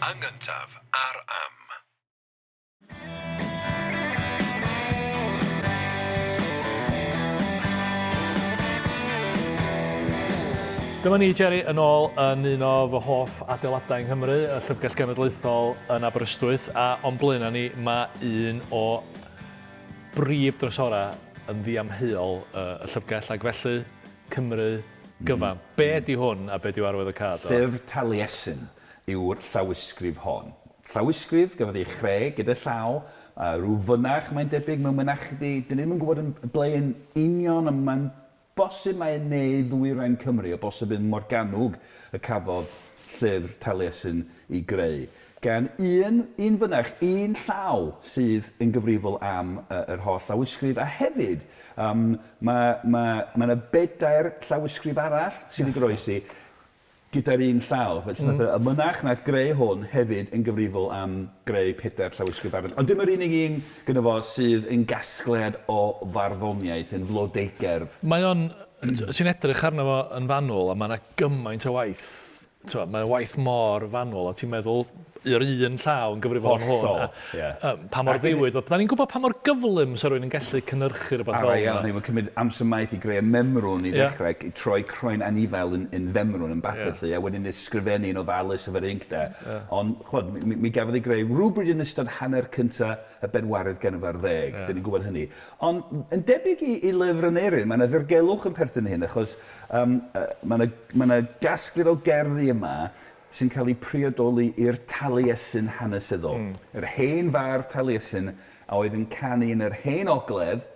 Yn gyntaf, ar am. Dyma ni, Jerry, yn ôl yn un o fy hoff adeiladau yng Nghymru, y Llyfrgell Genedlaethol yn Aberystwyth, a o'n blaen ni mae un o brif trysorau yn ddiamheol y llyfrgell, ac felly Cymru gyfan. Be di hwn a be di arwydd y cad? Llyfr Taliesin yw'r llawysgrif hon. Llawysgrif gafodd ei chreu gyda llaw, rhyw fynach mae'n debyg, mewn mynach dyn ni'n gwybod yn ble'n union, ond mae'n bosib mae'n neu ddwyrain Cymru, o bosib yn Morgannwg y cafodd Llyfr Taliesin i greu. Gan un fynach, un llaw sydd yn gyfrifol am yr holl llawysgrif, a hefyd mae bedair llawysgrif arall sydd wedi goroesi gyda'r un llaw. Felly y mynach wnaeth greu hwn hefyd yn gyfrifol am greu pedair llawysgrif arall. Ond dim yr unig un gyda fo sydd yn gasgliad o farddoniaeth, yn flodeugerdd. Mae o'n, sy'n edrych arno fo yn fanwl, a mae yna gymaint o waith. Mae waith mor fanwl, a ti'n meddwl yr un llaw yn gyfrifol am hwn. Pa mor ddiwyd. Da ni'n gwybod pa mor gyflym sa rwy'n yn gallu cynnyrchu rhywbeth fel yna. Iawn, mae'n cymryd amser maith i greu memrwn i ddechrau, i troi croen anifel yn femrwn yn bapur, a wedyn ysgrifennu yn ofalus efo'r inc de. Ond, mi gafodd ei greu rhywbryd yn ystod hanner cyntaf y bedwaredd ganrif ddeg, dyn ni'n gwybod hynny. Ond yn debyg i lyfr yn erin, mae yna ddirgelwch yn perthyn hyn, achos mae yna gasgliad o gerddi yma sy'n cael ei priodoli i'r Taliesin hanesyddol. Yr hen fardd Taliesin a oedd yn canu yn yr Hen Ogledd,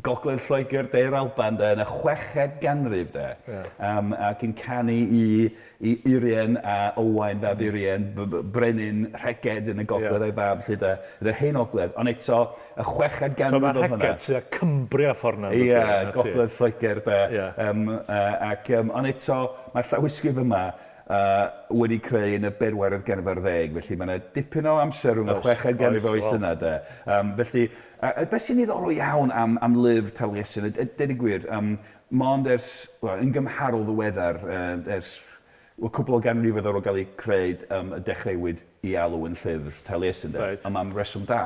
Gogledd Lloegr de'r Alban yn y 6ed ganrif ac yn canu i Urien a Owain fab Urien, brenin Rheged yn y Gogledd o'i fab, yr Hen Ogledd, ond eto y 6ed ganrif o hwnna. So mae Rheged sy'n Cumbria ffordd yna. Ie, Gogledd Lloegr ond eto mae'r llawysgrif yma wedi creu yn y bedwaredd ganrif ddeg, felly mae yna dipyn o amser rhwng y 6ed ganrif oes yna. Felly, beth sy'n ddiddorol iawn am Lyfr Taliesin, dweud y gwir, mond yn gymharol ddiweddar, cwbl o ganrifoedd ar ôl gael ei creu y dechreuwyd i alw yn Llyfr Taliesin, ond mae'n reswm da.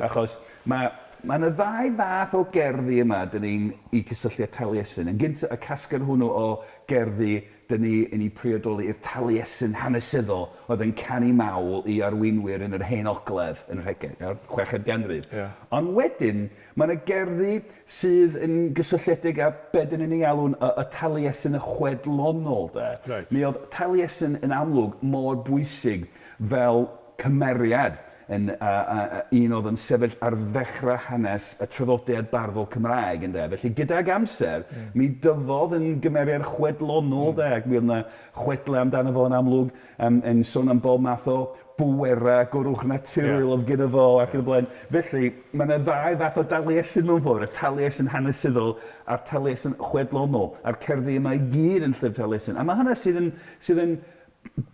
Achos mae yna ddau fath o gerddi yma dyn ni'n i cysylltu â Taliesin. Yn gyntaf, y casgliad hwnnw o gerddi dyn ni yn ei priodoli i'r Taliesin hanesyddol oedd yn canu mawl i arweinwyr yn yr Hen Ogledd yn yr 6ed ganrif. Ond wedyn, mae yna gerddi sydd yn gysylltiedig â be dyn ni'n ei alw'n y Taliesin y chwedlonol. Mi oedd Taliesin yn amlwg mor bwysig fel cymeriad un oedd yn sefyll ar ddechrau hanes y traddodiad barddol Cymraeg. Felly gydag amser, mi dyfodd yn gymeriad chwedlonol, ac mi oedd yna chwedlau amdano fo yn amlwg yn sôn am bob math o bwera, gwrwch naturiol oedd gyda fo ac yn y blaen. Felly, mae yna ddau fath o Taliesin mewn ffordd, y Taliesin hanesyddol a'r Taliesin chwedlonol, a'r cerddi yma i gyd yn Llyfr Taliesin. A mae hynna sydd yn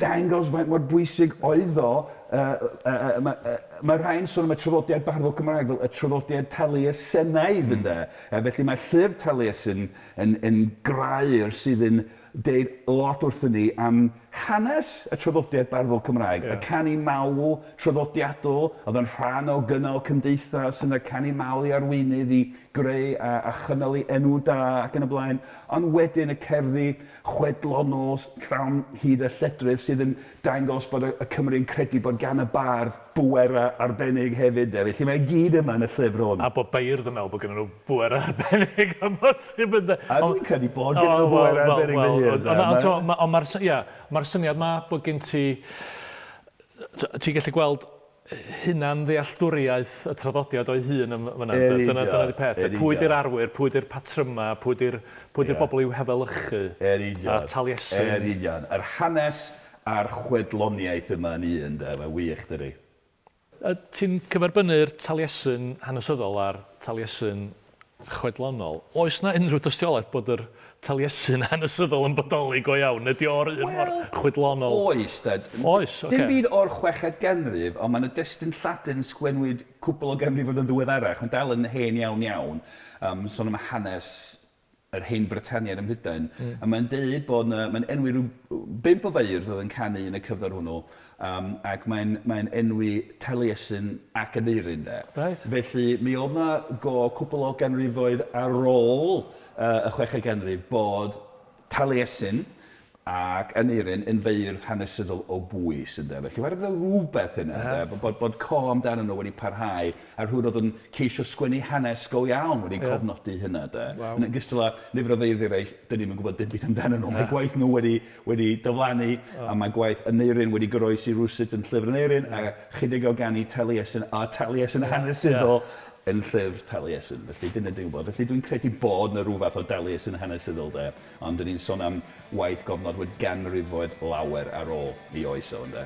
dangos faint mor bwysig oedd o. Mae rhain sôn am y traddodiad barddol Cymraeg fel y traddodiad Taliesinaidd felly mae Llyfr Taliesin yn grair sydd yn deud lot wrthyn ni am hanes y traddodiad barddol Cymraeg, y canu mawl traddodiadol, oedd yn rhan o gynnal cymdeithas yn y canu mawl i arweinydd i greu a chynnal i enw da ac yn y blaen, ond wedyn y cerddi chwedlonol llawn hyd y lledrith sydd yn dangos bod y Cymru'n credu bod gan y bardd bwera arbennig hefyd. Felly mae gyd yma yn y llyfr hwn. A bod beirdd yn meddwl bod gen nhw bwera arbennig o bosib ynddo. A dwi'n credu bod gen nhw bwera arbennig fy hun. Ond mae'r syniad ma bod gen ti'n gallu gweld hunan ddealltwriaeth y traddodiad o'i hun yn fyna. Dyna di peth. Pwy di'r arwyr, pwy di'r patryma, pwy di'r bobl i'w hefelychu. A Taliesin. Yr hanes a'r chwedloniaeth yma ni yn mae wych dyri. Ti'n cyferbynnu'r Taliesin hanesyddol a'r Taliesin chwedlonol. Oes na unrhyw dystiolaeth bod yr Taliesin hanesyddol yn bodoli go iawn? Ydy o'r un o'r chwedlonol? Oes, Oes, oce. Dim byd o'r 6ed ganrif, ond mae'n y destun Lladin sgwennwyd cwbl o ganrifoedd yn ddiweddarach. Mae'n dal yn hen iawn. Sôn am hanes yr Hen Fritaniaid ym Mhrydain, a mae'n deud bod mae'n enwi rhyw 5 o feirdd oedd yn canu yn y cyfnod hwnnw, ac mae'n enwi Taliesin ac Aneirin de. Right. Felly mi oedd na cwbl o ganrifoedd ar ôl y 6eg ganrif bod Taliesin ac Aneirin yn feirdd hanesyddol o bwys ynde. Felly mae'n rhywbeth yna, bod amdano nhw wedi parhau, a rhywun oedd yn ceisio sgwennu hanes go iawn wedi cofnodi hynna. Yn ogystal â lyfr o feirdd eraill, dyn ni'n gwybod dim byd amdano nhw. Mae gwaith nhw wedi diflannu, a mae gwaith Aneirin wedi goroesi rwsyd yn llyfr Aneirin, a chydig o ganu Taliesin a Taliesin hanesyddol yn Llyfr Taliesin. Felly dyna dwi'n gwybod. Felly dwi'n credu bod yna rhyw fath o Taliesin hanesyddol ond dyn ni'n sôn am waith gofnod wedi ganrifoedd lawer ar ôl i oeso ynde.